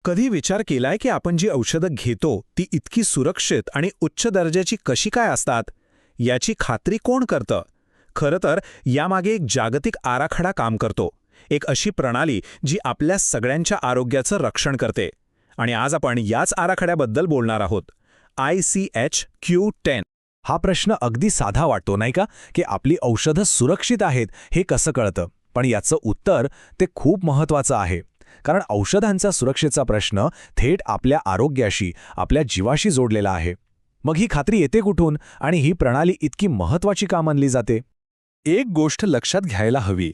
कधी विचार केलाय की आपण जी औषधं घेतो ती इतकी सुरक्षित आणि उच्च दर्जाची कशी काय असतात? याची खात्री कोण करतं? खरं तर यामागे एक जागतिक आराखडा काम करतो. एक अशी प्रणाली जी आपल्या सगळ्यांच्या आरोग्याचं रक्षण करते. आणि आज आपण याच आराखड्याबद्दल बोलणार आहोत. ICH-Q10. हा प्रश्न अगदी साधा वाटतो नाही का, की आपली औषधं सुरक्षित आहेत हे कसं कळतं? पण याचं उत्तर ते खूप महत्त्वाचं आहे. कारण औषधांचा सुरक्षेचा प्रश्न थेट आपल्या आरोग्याशी, आपल्या जीवाशी जोडलेला आहे. मग ही खात्री येते कुठून आणि ही प्रणाली इतकी महत्त्वाची का मानली जाते? एक गोष्ट लक्षात घ्यायला हवी.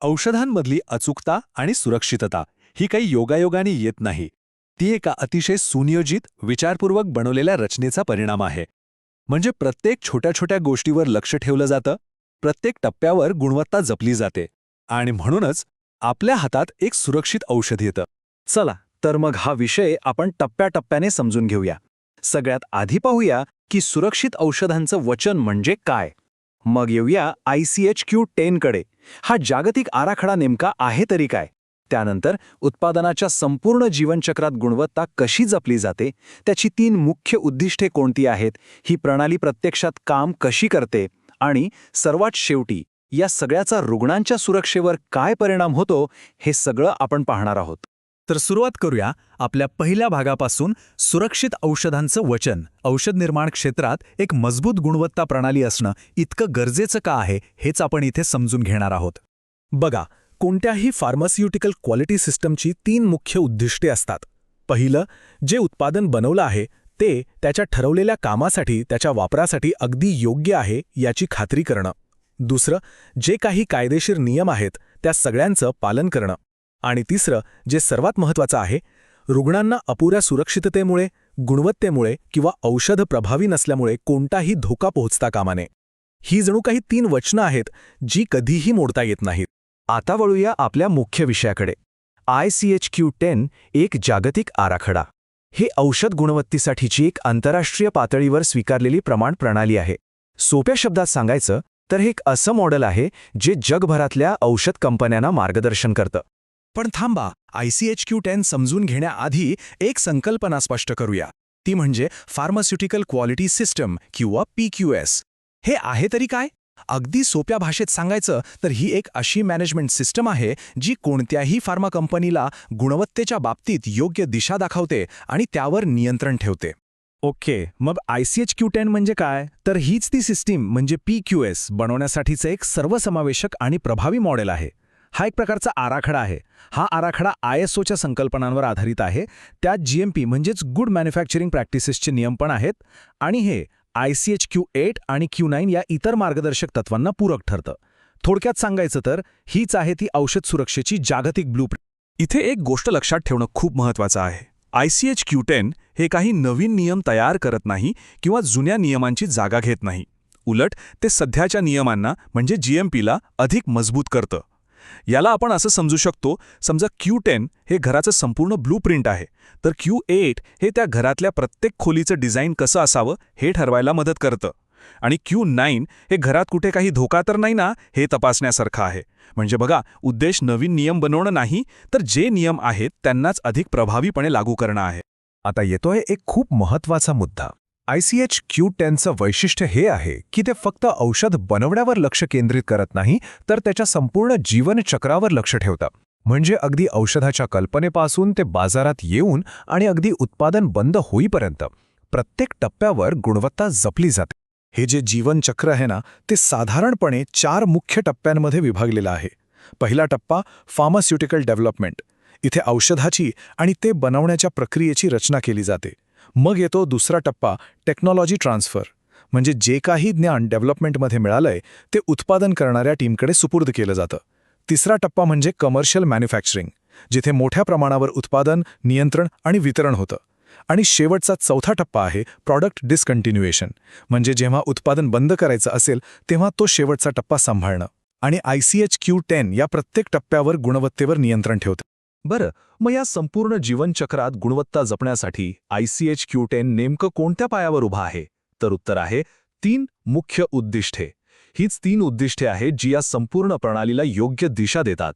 औषधांमधली अचूकता आणि सुरक्षितता ही काही योगायोगाने येत नाही. ती एका अतिशय सुनियोजित, विचारपूर्वक बनवलेल्या रचनेचा परिणाम आहे. म्हणजे प्रत्येक छोट्या छोट्या गोष्टीवर लक्ष ठेवलं जातं, प्रत्येक टप्प्यावर गुणवत्ता जपली जाते आणि म्हणूनच आपल्या हातात एक सुरक्षित औषध येतं. चला तर मग हा विषय आपण टप्प्याटप्प्याने समजून घेऊया. सगळ्यात आधी पाहूया की सुरक्षित औषधांचं वचन म्हणजे काय. मग येऊया ICH-Q10 कडे. हा जागतिक आराखडा नेमका आहे तरी काय? त्यानंतर उत्पादनाच्या संपूर्ण जीवनचक्रात गुणवत्ता कशी जपली जाते, त्याची 3 मुख्य उद्दिष्टे कोणती आहेत, ही प्रणाली प्रत्यक्षात काम कशी करते आणि सर्वात शेवटी या सगळ्याचा रुग्णांच्या सुरक्षेवर काय परिणाम होतो, हे सगळं आपण पाहणार आहोत. तर सुरुवात करूया आपल्या पहिल्या भागापासून. सुरक्षित औषधांचं वचन. औषध निर्माण क्षेत्रात एक मजबूत गुणवत्ता प्रणाली असणं इतकं गरजेचं का आहे, हेच आपण इथे समजून घेणार आहोत. बघा, कोणत्याही फार्मास्युटिकल क्वालिटी सिस्टमची 3 मुख्य उद्दिष्टे असतात. पहिलं, जे उत्पादन बनवलं आहे ते त्याच्या ठरवलेल्या कामासाठी, त्याच्या वापरासाठी अगदी योग्य आहे याची खात्री करणं. दुसरं, जे काही कायदेशीर नियम आहेत त्या सगळ्यांचं पालन करणं. आणि तिसरं, जे सर्वात महत्त्वाचं आहे, रुग्णांना अपुऱ्या सुरक्षिततेमुळे, गुणवत्तेमुळे किंवा औषध प्रभावी नसल्यामुळे कोणताही धोका पोहोचता कामा नये. ही जणू काही 3 वचनं आहेत जी कधीही मोडता येत नाहीत. आता वळूया आपल्या मुख्य विषयाकडे. ICH-Q10 एक जागतिक आराखडा. हे औषध गुणवत्तेसाठीची एक आंतरराष्ट्रीय पातळीवर स्वीकारलेली प्रमाण प्रणाली आहे. सोप्या शब्दात सांगायचं तर हे एक असं मॉडेल आहे जे जगभरातल्या औषध कंपन्यांना मार्गदर्शन करतं. पण थांबा, ICH-Q10 समजून घेण्याआधी एक संकल्पना स्पष्ट करूया. ती म्हणजे फार्मास्युटिकल क्वालिटी सिस्टम किंवा PQS. हे आहे तरी काय? अगदी सोप्या भाषेत सांगायचं तर ही एक अशी मॅनेजमेंट सिस्टम आहे जी कोणत्याही फार्मा कंपनीला गुणवत्तेच्या बाबतीत योग्य दिशा दाखवते आणि त्यावर नियंत्रण ठेवते. ओके, मग ICH-Q10 म्हणजे काय? तर हीच ती सिस्टीम म्हणजे PQS बनवण्यासाठीचं एक सर्वसमावेशक आणि प्रभावी मॉडेल आहे. हा एक प्रकारचा आराखडा आहे. हा आराखडा ISOच्या संकल्पनांवर आधारित आहे. त्यात GMP म्हणजेच गुड मॅन्युफॅक्चरिंग प्रॅक्टिसेसचे नियम पण आहेत आणि हे ICH-Q8 आणि Q9 या इतर मार्गदर्शक तत्वांना पूरक ठरतं. थोडक्यात सांगायचं तर हीच आहे ती औषध सुरक्षेची जागतिक ब्लूप्रिंट. इथे एक गोष्ट लक्षात ठेवणं खूप महत्त्वाचं आहे. ICH-Q10 हे काही नवीन नियम तयार करत नाही किंवा जुन्या नियमांची जागा घेत नाही. उलट ते सध्याच्या नियमांना म्हणजे GMPला अधिक मजबूत करतं. याला आपण असं समजू शकतो, समजा Q10 हे घराचं संपूर्ण ब्लूप्रिंट आहे, तर Q8 हे त्या घरातल्या प्रत्येक खोलीचं डिझाईन कसं असावं हे ठरवायला मदत करतं. आणि Q9 हे घरात कुठे काही धोका तर नाही ना हे तपासण्यासारखं आहे. म्हणजे बघा, उद्देश नवीन नियम बनवणं नाही, तर जे नियम आहेत त्यांनाच अधिक प्रभावीपणे लागू करणं आहे. आता येतोय एक खूप महत्त्वाचा मुद्दा. ICH-Q10चं वैशिष्ट्य हे आहे की ते फक्त औषध बनवण्यावर लक्ष केंद्रित करत नाही, तर त्याच्या संपूर्ण जीवनचक्रावर लक्ष ठेवतं. म्हणजे अगदी औषधाच्या कल्पनेपासून ते बाजारात येऊन आणि अगदी उत्पादन बंद होईपर्यंत प्रत्येक टप्प्यावर गुणवत्ता जपली जाते. हे जे जीवनचक्र आहे ना, ते साधारणपणे 4 मुख्य टप्प्यांमध्ये विभागलेलं आहे. पहिला टप्पा फार्मास्युटिकल डेव्हलपमेंट. इथे औषधाची आणि ते बनवण्याच्या प्रक्रियेची रचना केली जाते. मग येतो दुसरा टप्पा टेक्नॉलॉजी ट्रान्सफर. म्हणजे जे काही ज्ञान डेव्हलपमेंटमध्ये मिळालंय ते उत्पादन करणाऱ्या टीमकडे सुपूर्द केलं जातं. तिसरा टप्पा म्हणजे कमर्शियल मॅन्युफॅक्चरिंग, जिथे मोठ्या प्रमाणावर उत्पादन, नियंत्रण आणि वितरण होतं. आणि शेवटचा चौथा टप्पा आहे प्रॉडक्ट डिस्कंटिन्युएशन. म्हणजे जेव्हा उत्पादन बंद करायचं असेल तेव्हा तो शेवटचा टप्पा सांभाळणं. आणि ICH-Q10 या प्रत्येक टप्प्यावर गुणवत्तेवर नियंत्रण ठेवते. बरं, मग या संपूर्ण जीवनचक्रात गुणवत्ता जपण्यासाठी ICH-Q10 नेमकं कोणत्या पायावर उभा आहे? तर उत्तर आहे 3 मुख्य उद्दिष्टे. हीच 3 उद्दिष्टे आहेत जी या संपूर्ण प्रणालीला योग्य दिशा देतात.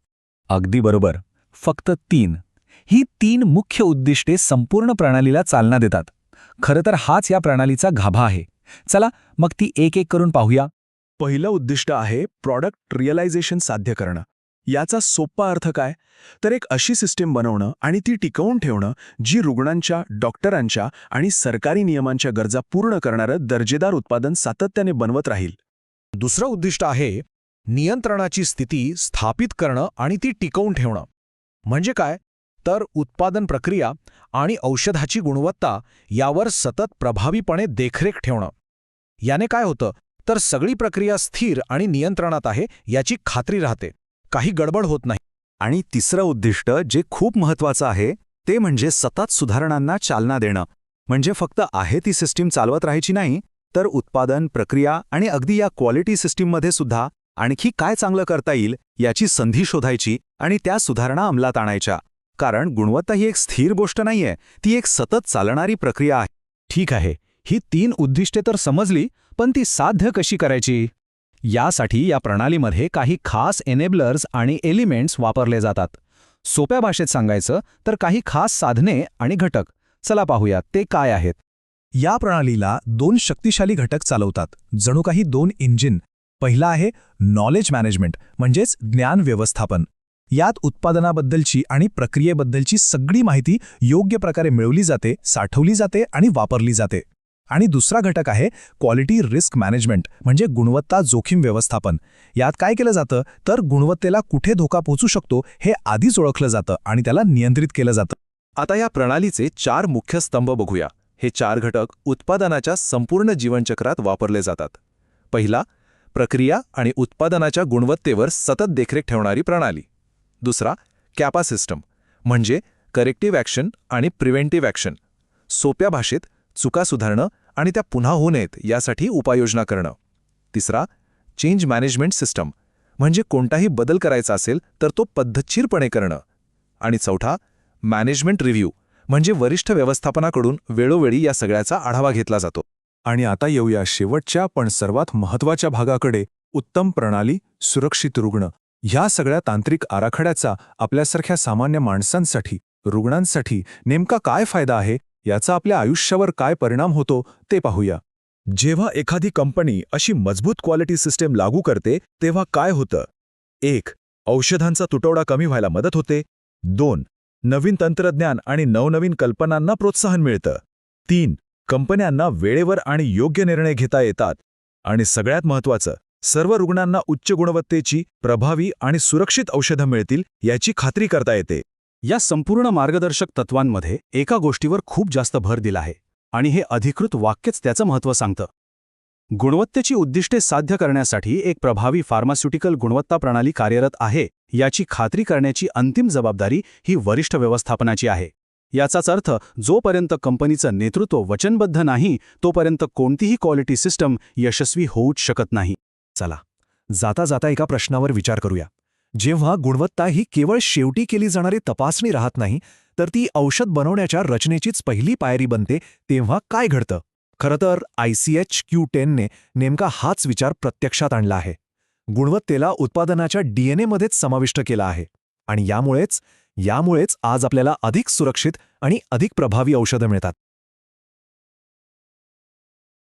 अगदी बरोबर, फक्त 3. ही 3 मुख्य उद्दिष्टे संपूर्ण प्रणालीला चालना देतात. खरं तर हाच या प्रणालीचा गाभा आहे. चला मग ती एक एक करून पाहूया. पहिलं उद्दिष्ट आहे प्रॉडक्ट रिअलायझेशन साध्य करणं. याचा सोपा अर्थ काय? तर एक अशी सिस्टीम बनवणं आणि ती टिकवून ठेवणं जी रुग्णांच्या, डॉक्टरांच्या आणि सरकारी नियमांच्या गरजा पूर्ण करणारं दर्जेदार उत्पादन सातत्याने बनवत राहील. दुसरं उद्दिष्ट आहे नियंत्रणाची स्थिती स्थापित करणं आणि ती टिकवून ठेवणं. म्हणजे काय? तर उत्पादन प्रक्रिया आणि औषधाची गुणवत्ता यावर सतत प्रभावीपणे देखरेख ठेवणं. याने काय होतं तर सगळी प्रक्रिया स्थिर आणि नियंत्रणात आहे याची खात्री राहते, काही गडबड होत नाही. आणि तिसरं उद्दिष्ट जे खूप महत्त्वाचं आहे ते म्हणजे सतत सुधारणांना चालना देणं. म्हणजे फक्त आहे ती सिस्टीम चालवत राहायची नाही, तर उत्पादन, प्रक्रिया आणि अगदी या क्वालिटी सिस्टीममध्ये सुद्धा आणखी काय चांगलं करता येईल याची संधी शोधायची आणि त्या सुधारणा अंमलात आणायच्या. कारण गुणवत्ता ही एक स्थिर गोष्ट नाहीये, ती एक सतत चालणारी प्रक्रिया आहे. ठीक आहे, ही 3 उद्दिष्टे तर समजली, पण ती साध्य कशी करायची? यासाठी या प्रणालीमध्ये काही खास एनेबलर्स आणि एलिमेंट्स वापरले जातात. सोप्या भाषेत सांगायचं तर काही खास साधने आणि घटक. चला पाहूया ते काय आहेत. या प्रणालीला 2 शक्तिशाली घटक चालवतात, जणू काही 2 इंजिन. पहिला आहे नॉलेज मॅनेजमेंट म्हणजेच ज्ञान व्यवस्थापन. यात उत्पादनाबद्दलची आणि प्रक्रियेबद्दलची सगळी माहिती योग्य प्रकारे मिळवली जाते, साठवली जाते आणि वापरली जाते. आणि दुसरा घटक आहे क्वालिटी रिस्क मॅनेजमेंट म्हणजे गुणवत्ता जोखीम व्यवस्थापन. यात काय केलं जातं तर गुणवत्तेला कुठे धोका पोहोचू शकतो हे आधीच ओळखलं जातं आणि त्याला नियंत्रित केलं जातं. आता या प्रणालीचे 4 मुख्य स्तंभ बघूया. हे 4 घटक उत्पादनाच्या संपूर्ण जीवनचक्रात वापरले जातात. पहिला, प्रक्रिया आणि उत्पादनाच्या गुणवत्तेवर सतत देखरेख ठेवणारी प्रणाली. दुसरा, कॅपा सिस्टम म्हणजे करेक्टिव्ह ॲक्शन आणि प्रिव्हेंटिव्ह ॲक्शन. सोप्या भाषेत चुका सुधारणं आणि त्या पुन्हा होऊ नयेत यासाठी उपाययोजना करणं. तिसरा, चेंज मॅनेजमेंट सिस्टम म्हणजे कोणताही बदल करायचा असेल तर तो पद्धतशीरपणे करणं. आणि चौथा, मॅनेजमेंट रिव्ह्यू म्हणजे वरिष्ठ व्यवस्थापनाकडून वेळोवेळी या सगळ्याचा आढावा घेतला जातो. आणि आता येऊया शेवटच्या पण सर्वात महत्त्वाच्या भागाकडे, उत्तम प्रणाली, सुरक्षित रुग्ण. ह्या सगळ्या तांत्रिक आराखड्याचा आपल्यासारख्या सामान्य माणसांसाठी, रुग्णांसाठी नेमका काय फायदा आहे, याचा आपल्या आयुष्यावर काय परिणाम होतो ते पाहूया. जेव्हा एखादी कंपनी अशी मजबूत क्वालिटी सिस्टीम लागू करते तेव्हा काय होतं? 1. औषधांचा तुटवडा कमी व्हायला मदत होते. 2. नवीन तंत्रज्ञान आणि नवनवीन कल्पनांना प्रोत्साहन मिळतं. 3. कंपन्यांना वेळेवर आणि योग्य निर्णय घेता येतात. आणि सगळ्यात महत्त्वाचं, सर्व रुग्णांना उच्च गुणवत्तेची, प्रभावी आणि सुरक्षित औषधं मिळतील याची खात्री करता येते. या संपूर्ण मार्गदर्शक तत्वांमध्ये एका गोष्टीवर खूप जास्त भर दिला आहे आणि हे अधिकृत वाक्यच त्याचं महत्त्व सांगतं. गुणवत्तेची उद्दिष्टे साध्य करण्यासाठी एक प्रभावी फार्मास्युटिकल गुणवत्ता प्रणाली कार्यरत आहे याची खात्री करण्याची अंतिम जबाबदारी ही वरिष्ठ व्यवस्थापनाची आहे. याचाच अर्थ जोपर्यंत कंपनीचं नेतृत्व वचनबद्ध नाही तोपर्यंत कोणतीही क्वालिटी सिस्टम यशस्वी होऊच शकत नाही. चला, जाता जाता एका प्रश्नावर विचार करूया. जेव्हा गुणवत्ता ही केवळ शेवटी केली जाणारी तपासणी राहत नाही, तर ती औषध बनवण्याच्या रचनेचीच पहिली पायरी बनते, तेव्हा काय घडतं? खरं तर ICH-Q10 ने नेमका हाच विचार प्रत्यक्षात आणला आहे. गुणवत्तेला उत्पादनाच्या DNA मध्येच समाविष्ट केला आहे. आणि यामुळेच आज आपल्याला अधिक सुरक्षित आणि अधिक प्रभावी औषधं मिळतात.